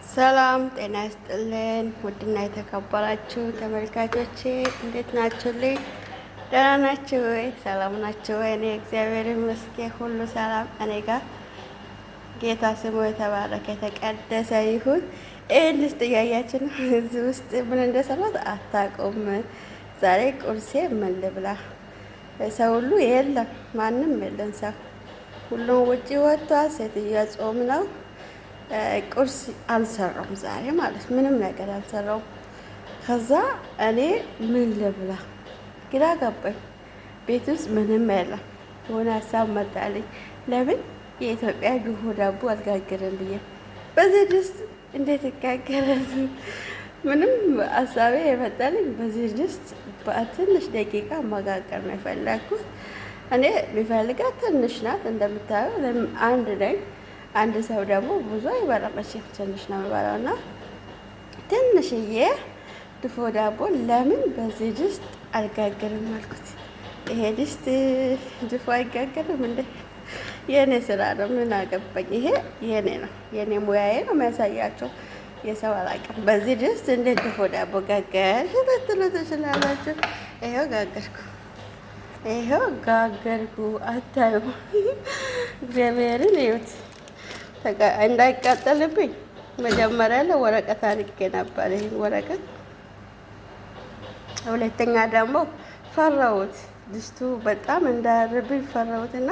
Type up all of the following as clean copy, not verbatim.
ሰላም ጤና ይስጥልን። ውድና የተከበራችሁ ተመልካቾቼ እንዴት ናችሁልኝ? ደህና ናችሁ ወይ? ሰላም ናችሁ ወይ? እኔ እግዚአብሔር ይመስገን ሁሉ ሰላም እኔ ጋር። ጌታ ስሙ የተባረከ የተቀደሰ ይሁን። ይህን ድስት እያያችሁ ነው። እዚህ ውስጥ ምን እንደሰራት አታውቁም። ዛሬ ቁርሴ ምን ልብላ? ሰው ሁሉ የለም፣ ማንም የለም። ሰው ሁሉም ውጭ ወጥቷል። ሴትዮዋ ጾም ነው። ቁርስ አልሰራውም ዛሬ ማለት ምንም ነገር አልሰራውም። ከዛ እኔ ምን ልብላ ግራ ገባኝ። ቤት ውስጥ ምንም የለም። የሆነ ሀሳብ መጣልኝ። ለምን የኢትዮጵያ ድፎ ዳቦ አልጋገርም ብዬ በዚህ ድስት እንዴት ይጋገራል? ምንም ሀሳቤ የመጣልኝ በዚህ ድስት በትንሽ ደቂቃ መጋገር ነው የፈለግኩት። እኔ የሚፈልጋት ትንሽ ናት እንደምታየው፣ አንድ ነኝ። አንድ ሰው ደግሞ ብዙ አይበላም፣ መቼም ትንሽ ነው የሚበላው። እና ትንሽዬ ድፎ ዳቦ ለምን በዚህ ድስት አልጋገርም አልኩት። ይሄ ድስት ድፎ አይጋገርም እንዴ? የእኔ ስራ ነው፣ ምን አገባኝ? ይሄ የኔ ነው፣ የኔ ሙያዬ ነው የሚያሳያቸው። የሰው አላውቅም። በዚህ ድስት እንዴት ድፎ ዳቦ ጋገር ልትሉ ትችላላችሁ። ይኸው ጋገርኩ፣ ይኸው ጋገርኩ። አታዩ? እግዚአብሔርን እዩት። እንዳይቃጠልብኝ መጀመሪያ ላይ ወረቀት አድርጌ ነበር። ይህን ወረቀት ሁለተኛ ደግሞ ፈራሁት፣ ድስቱ በጣም እንዳያርብኝ ፈራሁት እና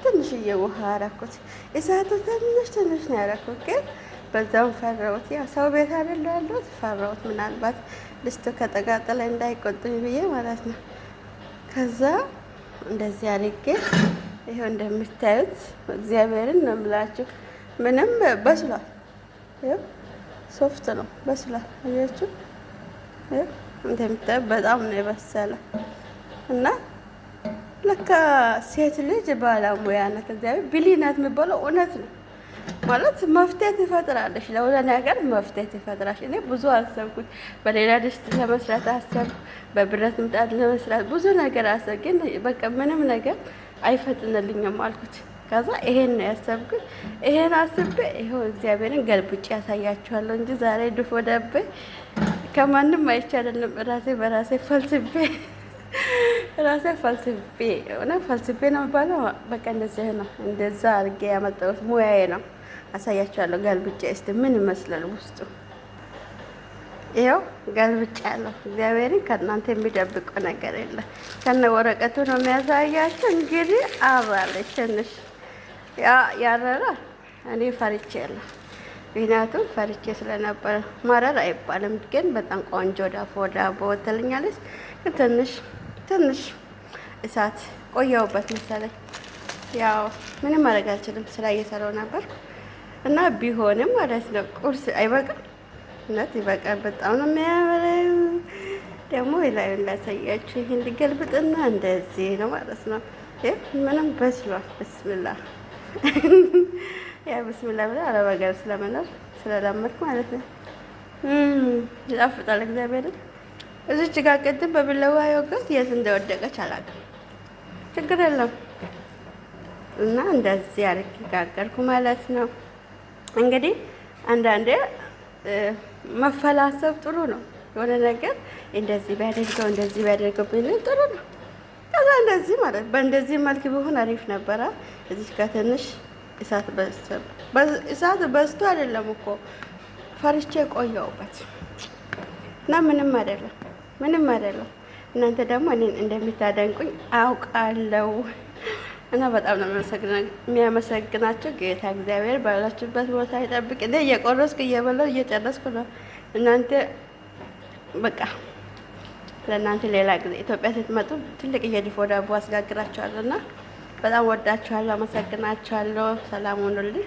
ትንሽዬ ውሃ አረኩት። እሳቱ ትንሽ ነው ያረኩት፣ ግን በዛም ፈራሁት። ያው ሰው ቤት አይደለ ያለሁት፣ ፈራሁት ምናልባት ድስቱ ከተቃጠለ እንዳይቆጡኝ ብዬ ማለት ነው። ከዛ እንደዚህ አድርጌ ይኸው እንደምታዩት እግዚአብሔርን ነው የምላችሁ። ምንም በስሏል። ይኸው ሶፍት ነው በስሏል። አያችሁ? እንደምታዩት በጣም ነው የበሰለ እና ለካ ሴት ልጅ ባለሙያ ናት። እግዚአብሔር ብልህ ናት የሚባለው እውነት ነው። ማለት መፍትሄ ትፈጥራለች፣ ለሁሉ ነገር መፍትሄ ትፈጥራለች። እኔ ብዙ አሰብኩት። በሌላ ድስት ለመስራት አሰብኩ፣ በብረት ምጣድ ለመስራት ብዙ ነገር አሰብ፣ ግን በቃ ምንም ነገር አይፈጥንልኝም አልኩት። ከዛ ይሄን ነው ያሰብኩት። ይሄን አስቤ ይኸው እግዚአብሔርን ገልብጬ ያሳያችኋለሁ እንጂ ዛሬ ድፎ ዳቦ ከማንም አይቼ አይደለም፣ ራሴ በራሴ ፈልስቤ ፈልስቤ ነው የሚባለው። በቃ እንደዚህ ነው፣ እንደዛ አድርጌ ያመጣሁት ሙያዬ ነው። አሳያችኋለሁ ገልብጬ እስቲ ምን ይመስላል ውስጡ። ይኸው ገልብጬ ያለው እግዚአብሔርን ከእናንተ የሚደብቀው ነገር የለም። ከነ ወረቀቱ ነው የሚያሳያቸው። እንግዲህ አራለች ትንሽ ያረረ እኔ ፈርቼ የለ፣ ምክንያቱም ፈርቼ ስለነበረ። ማረር አይባልም ግን በጣም ቆንጆ ዳቦ ትለኛለች። ግን ትንሽ እሳት ቆየሁበት መሰለኝ። ያው ምንም ማድረግ አልችልም፣ ስራ እየሰራሁ ነበር እና ቢሆንም ማለት ነው ቁርስ አይበቃም። እውነት ይበቃል። በጣም ነው የሚያምረው። ደግሞ ላዩን ላሳያችሁ። ይህን ሊገልብጥና እንደዚህ ነው ማለት ነው። ምንም በስሏል። ብስምላ ያ ብስምላ ብላ አረብ ሀገር ስለመኖር ስለለመድኩ ማለት ነው። ይጣፍጣል። እግዚአብሔርን እዚች ጋር ቅድም በብለዋ የወጋት የት እንደወደቀች አላውቅም። ችግር የለም እና እንደዚህ አድርጌ ጋገርኩ ማለት ነው። እንግዲህ አንዳንዴ መፈላሰብ ጥሩ ነው። የሆነ ነገር እንደዚህ ቢያደርገው ብንል ጥሩ ነው። ከዛ እንደዚህ ማለት በእንደዚህ መልክ ቢሆን አሪፍ ነበረ። እዚህ ጋር ትንሽ እሳት በዝቶ አይደለም እኮ ፈርቼ ቆየሁበት እና ምንም አይደለም። እናንተ ደግሞ እኔን እንደምታደንቁኝ አውቃለሁ እና በጣም ነው የሚያመሰግናቸው። ጌታ እግዚአብሔር ባላችሁበት ቦታ ይጠብቅ። እኔ እየቆረስኩ እየበላሁ እየጨረስኩ ነው። እናንተ በቃ ለእናንተ ሌላ ጊዜ ኢትዮጵያ ስትመጡ ትልቅ የድፎ ዳቦ አስጋግራችኋለሁ እና በጣም ወዳችኋለሁ፣ አመሰግናችኋለሁ። ሰላም ሁኑልኝ።